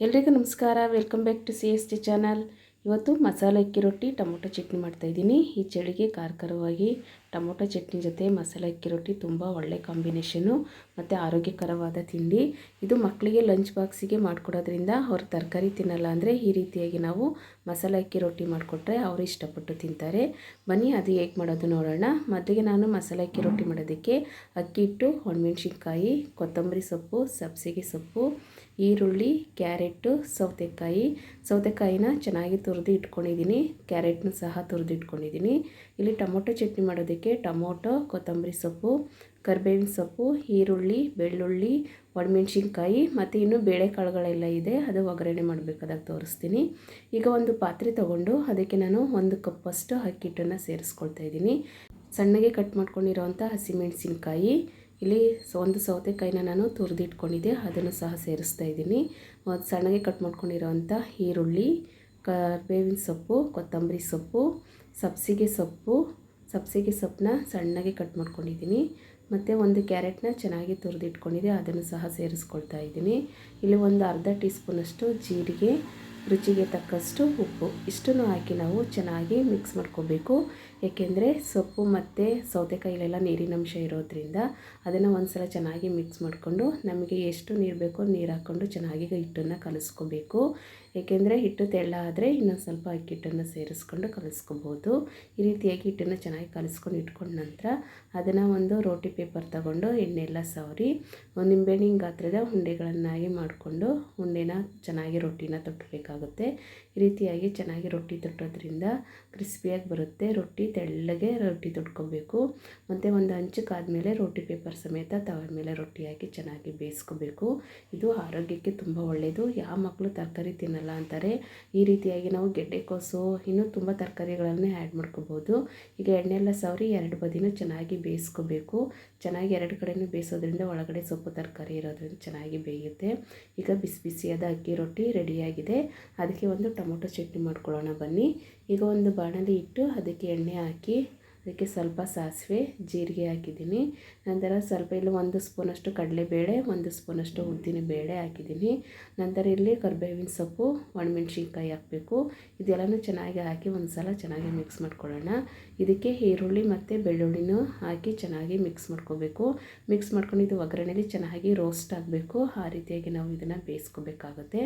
ಎಲ್ರಿಗೂ ನಮಸ್ಕಾರ. Welcome back to CST channel. ಇವತ್ತು ಮಸಾಲೆ ಅಕ್ಕಿ ರೊಟ್ಟಿ ಟೊಮೊಟೊ ಚಟ್ನಿ ಮಾಡ್ತಾಯಿದ್ದೀನಿ. ಈ ಚಳಿಗೆ ಖಾರವಾಗಿ ಟೊಮೊಟೊ ಚಟ್ನಿ ಜೊತೆ ಮಸಾಲೆ ಅಕ್ಕಿ ರೊಟ್ಟಿ ತುಂಬ ಒಳ್ಳೆ ಕಾಂಬಿನೇಷನು ಮತ್ತು ಆರೋಗ್ಯಕರವಾದ ತಿಂಡಿ. ಇದು ಮಕ್ಕಳಿಗೆ ಲಂಚ್ ಬಾಕ್ಸಿಗೆ ಮಾಡಿಕೊಡೋದ್ರಿಂದ ಅವ್ರು ತರಕಾರಿ ತಿನ್ನಲ್ಲ ಅಂದರೆ ಈ ರೀತಿಯಾಗಿ ನಾವು ಮಸಾಲೆ ಅಕ್ಕಿ ರೊಟ್ಟಿ ಮಾಡಿಕೊಟ್ರೆ ಅವರು ಇಷ್ಟಪಟ್ಟು ತಿಂತಾರೆ. ಬನ್ನಿ ಅದು ಹೇಗೆ ಮಾಡೋದು ನೋಡೋಣ. ಮೊದಲಿಗೆ ನಾನು ಮಸಾಲೆ ಅಕ್ಕಿ ರೊಟ್ಟಿ ಮಾಡೋದಕ್ಕೆ ಅಕ್ಕಿ ಹಿಟ್ಟು, ಒಣಮೆಣ್ಸಿನ್ಕಾಯಿ, ಕೊತ್ತಂಬರಿ ಸೊಪ್ಪು, ಸಬ್ಬಸಿಗೆ ಸೊಪ್ಪು, ಈರುಳ್ಳಿ, ಕ್ಯಾರೆಟು, ಸೌತೆಕಾಯಿನ ಚೆನ್ನಾಗಿ ತುರಿದು ಇಟ್ಕೊಂಡಿದ್ದೀನಿ. ಕ್ಯಾರೆಟ್ನು ಸಹ ತುರಿದು ಇಟ್ಕೊಂಡಿದ್ದೀನಿ. ಇಲ್ಲಿ ಟೊಮೊಟೊ ಚಟ್ನಿ ಮಾಡೋದಕ್ಕೆ ಟೊಮೊಟೊ, ಕೊತ್ತಂಬರಿ ಸೊಪ್ಪು, ಕರಿಬೇವಿನ ಸೊಪ್ಪು, ಈರುಳ್ಳಿ, ಬೆಳ್ಳುಳ್ಳಿ, ಒಣಮೆಣ್ಸಿನ್ಕಾಯಿ ಮತ್ತು ಇನ್ನೂ ಬೇಳೆಕಾಳುಗಳೆಲ್ಲ ಇದೆ. ಅದು ಒಗ್ಗರಣೆ ಮಾಡಬೇಕಾದಾಗ ತೋರಿಸ್ತೀನಿ. ಈಗ ಒಂದು ಪಾತ್ರೆ ತೊಗೊಂಡು ಅದಕ್ಕೆ ನಾನು 1 ಕಪ್ಪಷ್ಟು ಅಕ್ಕಿ ಹಿಟ್ಟನ್ನು ಸೇರಿಸ್ಕೊಳ್ತಾ ಇದ್ದೀನಿ. ಸಣ್ಣಗೆ ಕಟ್ ಮಾಡ್ಕೊಂಡಿರೋವಂಥ ಹಸಿಮೆಣಸಿನ್ಕಾಯಿ, ಇಲ್ಲಿ ಒಂದು ಸೌತೆಕಾಯಿನ ನಾನು ತುರಿದಿಟ್ಕೊಂಡಿದ್ದೆ ಅದನ್ನು ಸಹ ಸೇರಿಸ್ತಾ ಇದ್ದೀನಿ. ಸಣ್ಣಗೆ ಕಟ್ ಮಾಡ್ಕೊಂಡಿರೋವಂಥ ಈರುಳ್ಳಿ, ಕರಿಬೇವಿನ ಸೊಪ್ಪು, ಕೊತ್ತಂಬರಿ ಸೊಪ್ಪು, ಸಬ್ಬಸಿಗೆ ಸೊಪ್ಪನ್ನ ಸಣ್ಣಗೆ ಕಟ್ ಮಾಡ್ಕೊಂಡಿದ್ದೀನಿ. ಮತ್ತು ಒಂದು ಕ್ಯಾರೆಟ್ನ ಚೆನ್ನಾಗಿ ತುರಿದಿಟ್ಕೊಂಡಿದ್ದೆ ಅದನ್ನು ಸಹ ಸೇರಿಸ್ಕೊಳ್ತಾ ಇದ್ದೀನಿ. ಇಲ್ಲಿ ಒಂದು ಅರ್ಧ ಟೀ ಸ್ಪೂನಷ್ಟು ಜೀರಿಗೆ, ರುಚಿಗೆ ತಕ್ಕಷ್ಟು ಉಪ್ಪು, ಇಷ್ಟನ್ನು ಹಾಕಿ ನಾವು ಚೆನ್ನಾಗಿ ಮಿಕ್ಸ್ ಮಾಡ್ಕೋಬೇಕು. ಏಕೆಂದರೆ ಸೊಪ್ಪು ಮತ್ತು ಸೌತೆಕಾಯಿಲೆಲ್ಲ ನೀರಿನಂಶ ಇರೋದ್ರಿಂದ ಅದನ್ನು ಒಂದು ಸಲ ಚೆನ್ನಾಗಿ ಮಿಕ್ಸ್ ಮಾಡಿಕೊಂಡು ನಮಗೆ ಎಷ್ಟು ನೀರು ಬೇಕೋ ನೀರು ಹಾಕ್ಕೊಂಡು ಚೆನ್ನಾಗಿ ಹಿಟ್ಟನ್ನು ಕಲಿಸ್ಕೋಬೇಕು. ಏಕೆಂದರೆ ಹಿಟ್ಟು ತೆಳ್ಳ ಆದರೆ ಇನ್ನೊಂದು ಸ್ವಲ್ಪ ಅಕ್ಕಿ ಹಿಟ್ಟನ್ನು ಸೇರಿಸ್ಕೊಂಡು ಕಲಿಸ್ಕೋಬೋದು. ಈ ರೀತಿಯಾಗಿ ಹಿಟ್ಟನ್ನು ಚೆನ್ನಾಗಿ ಕಲಿಸ್ಕೊಂಡು ಇಟ್ಕೊಂಡ ನಂತರ ಅದನ್ನು ಒಂದು ರೋಟಿ ಪೇಪರ್ ತಗೊಂಡು ಎಣ್ಣೆಲ್ಲ ಸವರಿ ನಿಂಬೆಹಣ್ಣಿನ ಗಾತ್ರದ ಉಂಡೆಗಳನ್ನಾಗಿ ಮಾಡಿಕೊಂಡು ಉಂಡೆನ ಚೆನ್ನಾಗಿ ರೊಟ್ಟಿನ ತಟ್ಟಬೇಕಾಗುತ್ತೆ. ಈ ರೀತಿಯಾಗಿ ಚೆನ್ನಾಗಿ ರೊಟ್ಟಿ ತಟ್ಟೋದ್ರಿಂದ ಕ್ರಿಸ್ಪಿಯಾಗಿ ಬರುತ್ತೆ. ರೊಟ್ಟಿ ತೆಳ್ಳಗೆ ರೊಟ್ಟಿ ತಟ್ಕೋಬೇಕು. ಮತ್ತು ಒಂದು ಹಂಚಕ್ಕಾದ್ಮೇಲೆ ರೋಟಿ ಪೇಪರ್ ಸಮೇತ ತವದ ಮೇಲೆ ರೊಟ್ಟಿ ಹಾಕಿ ಚೆನ್ನಾಗಿ ಬೇಯಿಸ್ಕೋಬೇಕು. ಇದು ಆರೋಗ್ಯಕ್ಕೆ ತುಂಬ ಒಳ್ಳೆಯದು. ಯಾವ ಮಕ್ಕಳು ತರಕಾರಿ ತಿನ್ನಲ್ಲ ಅಂತಾರೆ. ಈ ರೀತಿಯಾಗಿ ನಾವು ಗೆಡ್ಡೆಕೋಸು ಇನ್ನೂ ತುಂಬ ತರಕಾರಿಗಳನ್ನೇ ಆ್ಯಡ್ ಮಾಡ್ಕೋಬೋದು. ಈಗ ಎಣ್ಣೆಲ್ಲ ಸವರಿ 2 ಬದಿನೂ ಚೆನ್ನಾಗಿ ಬೇಯಿಸ್ಕೋಬೇಕು. ಚೆನ್ನಾಗಿ 2 ಕಡೆಯೂ ಬೇಯಿಸೋದ್ರಿಂದ ಒಳಗಡೆ ಸೊಪ್ಪು ತರಕಾರಿ ಇರೋದ್ರಿಂದ ಚೆನ್ನಾಗಿ ಬೇಯುತ್ತೆ. ಈಗ ಬಿಸಿ ಬಿಸಿಯಾದ ಅಕ್ಕಿ ರೊಟ್ಟಿ ರೆಡಿಯಾಗಿದೆ. ಅದಕ್ಕೆ ಒಂದು ಟೊಮೊಟೊ ಚಟ್ನಿ ಮಾಡ್ಕೊಳ್ಳೋಣ ಬನ್ನಿ. ಈಗ ಒಂದು ಬಾಣಲಿ ಇಟ್ಟು ಅದಕ್ಕೆ ಎಣ್ಣೆ ಹಾಕಿ ಅದಕ್ಕೆ ಸ್ವಲ್ಪ ಸಾಸಿವೆ, ಜೀರಿಗೆ ಹಾಕಿದ್ದೀನಿ. ನಂತರ ಸ್ವಲ್ಪ ಇಲ್ಲಿ 1 ಸ್ಪೂನಷ್ಟು ಕಡಲೆಬೇಳೆ, 1 ಸ್ಪೂನಷ್ಟು ಉದ್ದಿನ ಬೇಳೆ ಹಾಕಿದ್ದೀನಿ. ನಂತರ ಇಲ್ಲಿ ಕರಿಬೇವಿನ ಸೊಪ್ಪು, ಒಣಮೆಣ್ಸಿನ್ಕಾಯಿ ಹಾಕಬೇಕು. ಇದೆಲ್ಲನೂ ಚೆನ್ನಾಗಿ ಹಾಕಿ ಒಂದು ಸಲ ಚೆನ್ನಾಗಿ ಮಿಕ್ಸ್ ಮಾಡ್ಕೊಳ್ಳೋಣ. ಇದಕ್ಕೆ ಈರುಳ್ಳಿ ಮತ್ತು ಬೆಳ್ಳುಳ್ಳಿನೂ ಹಾಕಿ ಚೆನ್ನಾಗಿ ಮಿಕ್ಸ್ ಮಾಡ್ಕೋಬೇಕು. ಮಿಕ್ಸ್ ಮಾಡ್ಕೊಂಡು ಇದು ಒಗ್ಗರಣೆಯಲ್ಲಿ ಚೆನ್ನಾಗಿ ರೋಸ್ಟ್ ಆಗಬೇಕು. ಆ ರೀತಿಯಾಗಿ ನಾವು ಇದನ್ನು ಬೇಯಿಸ್ಕೋಬೇಕಾಗುತ್ತೆ.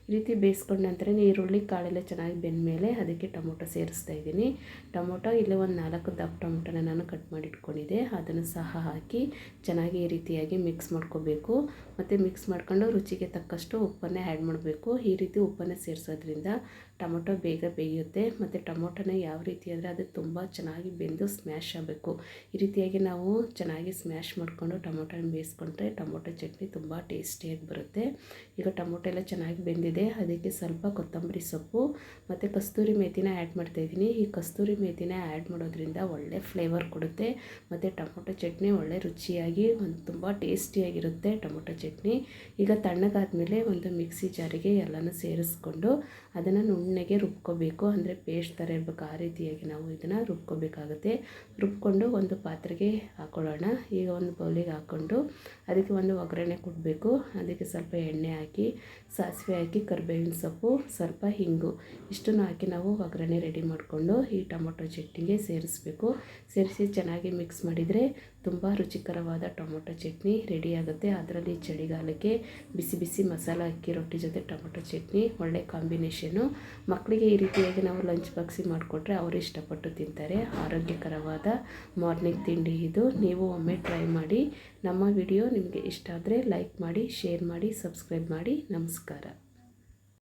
ಈ ರೀತಿ ಬೇಯಿಸ್ಕೊಂಡ ನಂತರ ಈರುಳ್ಳಿ ಕಾಳೆಲ್ಲ ಚೆನ್ನಾಗಿ ಬೆಂದ ಮೇಲೆ ಅದಕ್ಕೆ ಟೊಮೊಟೊ ಸೇರಿಸ್ತಾ ಇದ್ದೀನಿ. ಟೊಮೊಟೊ ಇಲ್ಲಿ ಒಂದು 4 ದಪ್ಪ ಟೊಮೊಟೊನ ನಾನು ಕಟ್ ಮಾಡಿ ಇಟ್ಕೊಂಡಿದ್ದೆ. ಅದನ್ನು ಸಹ ಹಾಕಿ ಚೆನ್ನಾಗಿ ಈ ರೀತಿಯಾಗಿ ಮಿಕ್ಸ್ ಮಾಡ್ಕೋಬೇಕು. ಮತ್ತು ಮಿಕ್ಸ್ ಮಾಡ್ಕೊಂಡು ರುಚಿಗೆ ತಕ್ಕಷ್ಟು ಉಪ್ಪನ್ನು ಆ್ಯಡ್ ಮಾಡಬೇಕು. ಈ ರೀತಿ ಉಪ್ಪನ್ನು ಸೇರಿಸೋದ್ರಿಂದ ಟೊಮೊಟೊ ಬೇಗ ಬೇಯುತ್ತೆ. ಮತ್ತು ಟೊಮೊಟೊನ ಯಾವ ರೀತಿ ಅಂದರೆ ಅದು ತುಂಬ ಚೆನ್ನಾಗಿ ಬೆಂದು ಸ್ಮ್ಯಾಶ್ ಆಗಬೇಕು. ಈ ರೀತಿಯಾಗಿ ನಾವು ಚೆನ್ನಾಗಿ ಸ್ಮ್ಯಾಶ್ ಮಾಡಿಕೊಂಡು ಟೊಮೊಟೊನ ಬೇಯಿಸ್ಕೊಂಡ್ರೆ ಟೊಮೊಟೊ ಚಟ್ನಿ ತುಂಬ ಟೇಸ್ಟಿಯಾಗಿ ಬರುತ್ತೆ. ಈಗ ಟೊಮೊಟೊ ಎಲ್ಲ ಚೆನ್ನಾಗಿ ಬೆಂದಿದೆ. ಅದಕ್ಕೆ ಸ್ವಲ್ಪ ಕೊತ್ತಂಬರಿ ಸೊಪ್ಪು ಮತ್ತು ಕಸ್ತೂರಿ ಮೇಥಿನ ಆ್ಯಡ್ ಮಾಡ್ತಾಯಿದ್ದೀನಿ. ಈ ಕಸ್ತೂರಿ ಮೇಥಿನ ಆ್ಯಡ್ ಮಾಡೋದ್ರಿಂದ ಒಳ್ಳೆ ಫ್ಲೇವರ್ ಕೊಡುತ್ತೆ. ಮತ್ತು ಟೊಮೊಟೊ ಚಟ್ನಿ ಒಳ್ಳೆ ರುಚಿಯಾಗಿ ತುಂಬ ಟೇಸ್ಟಿಯಾಗಿರುತ್ತೆ ಟೊಮೊಟೊ ಚಟ್ನಿ. ಈಗ ತಣ್ಣಗಾದ್ಮೇಲೆ ಒಂದು ಮಿಕ್ಸಿ ಜಾರಿಗೆ ಎಲ್ಲನೂ ಸೇರಿಸ್ಕೊಂಡು ಅದನ್ನು ನುಣ್ಣಗೆ ರುಬ್ಕೋಬೇಕು. ಅಂದರೆ ಪೇಸ್ಟ್ ಥರ ಇರಬೇಕು. ಆ ರೀತಿಯಾಗಿ ನಾವು ಇದನ್ನು ರುಬ್ಕೋಬೇಕಾಗುತ್ತೆ. ರುಬ್ಕೊಂಡು ಒಂದು ಪಾತ್ರೆಗೆ ಹಾಕ್ಕೊಳ್ಳೋಣ. ಈಗ ಒಂದು ಬೌಲಿಗೆ ಹಾಕ್ಕೊಂಡು ಅದಕ್ಕೆ ಒಂದು ಒಗ್ಗರಣೆ ಕೊಡಬೇಕು. ಅದಕ್ಕೆ ಸ್ವಲ್ಪ ಎಣ್ಣೆ ಹಾಕಿ, ಸಾಸಿವೆ ಹಾಕಿ, ಕರಿಬೇವಿನ ಸೊಪ್ಪು, ಸ್ವಲ್ಪ ಹಿಂಗು, ಇಷ್ಟನ್ನು ಹಾಕಿ ನಾವು ಒಗ್ಗರಣೆ ರೆಡಿ ಮಾಡಿಕೊಂಡು ಈ ಟೊಮೊಟೊ ಚಟ್ನಿಗೆ ಸೇರಿಸಬೇಕು. ಸೇರಿಸಿ ಚೆನ್ನಾಗಿ ಮಿಕ್ಸ್ ಮಾಡಿದರೆ ತುಂಬ ರುಚಿಕರವಾದ ಟೊಮೊಟೊ ಚಟ್ನಿ ರೆಡಿಯಾಗುತ್ತೆ. ಅದರಲ್ಲಿ ಚಳಿಗಾಲಕ್ಕೆ ಬಿಸಿ ಬಿಸಿ ಮಸಾಲೆ ಅಕ್ಕಿ ರೊಟ್ಟಿ ಜೊತೆ ಟೊಮೊಟೊ ಚಟ್ನಿ ಒಳ್ಳೆ ಕಾಂಬಿನೇಷನು. ಮಕ್ಕಳಿಗೆ ಈ ರೀತಿಯಾಗಿ ನಾವು ಲಂಚ್ ಬಾಕ್ಸಿಗೆ ಮಾಡಿಕೊಟ್ರೆ ಅವರು ಇಷ್ಟಪಟ್ಟು ತಿಂತಾರೆ. ಆರೋಗ್ಯಕರವಾದ ಮಾರ್ನಿಂಗ್ ತಿಂಡಿ ಇದು. ನೀವು ಒಮ್ಮೆ ಟ್ರೈ ಮಾಡಿ. ನಮ್ಮ ವಿಡಿಯೋ ನಿಮಗೆ ಇಷ್ಟ ಆದರೆ ಲೈಕ್ ಮಾಡಿ, ಶೇರ್ ಮಾಡಿ, ಸಬ್ಸ್ಕ್ರೈಬ್ ಮಾಡಿ. ನಮಸ್ಕಾರ.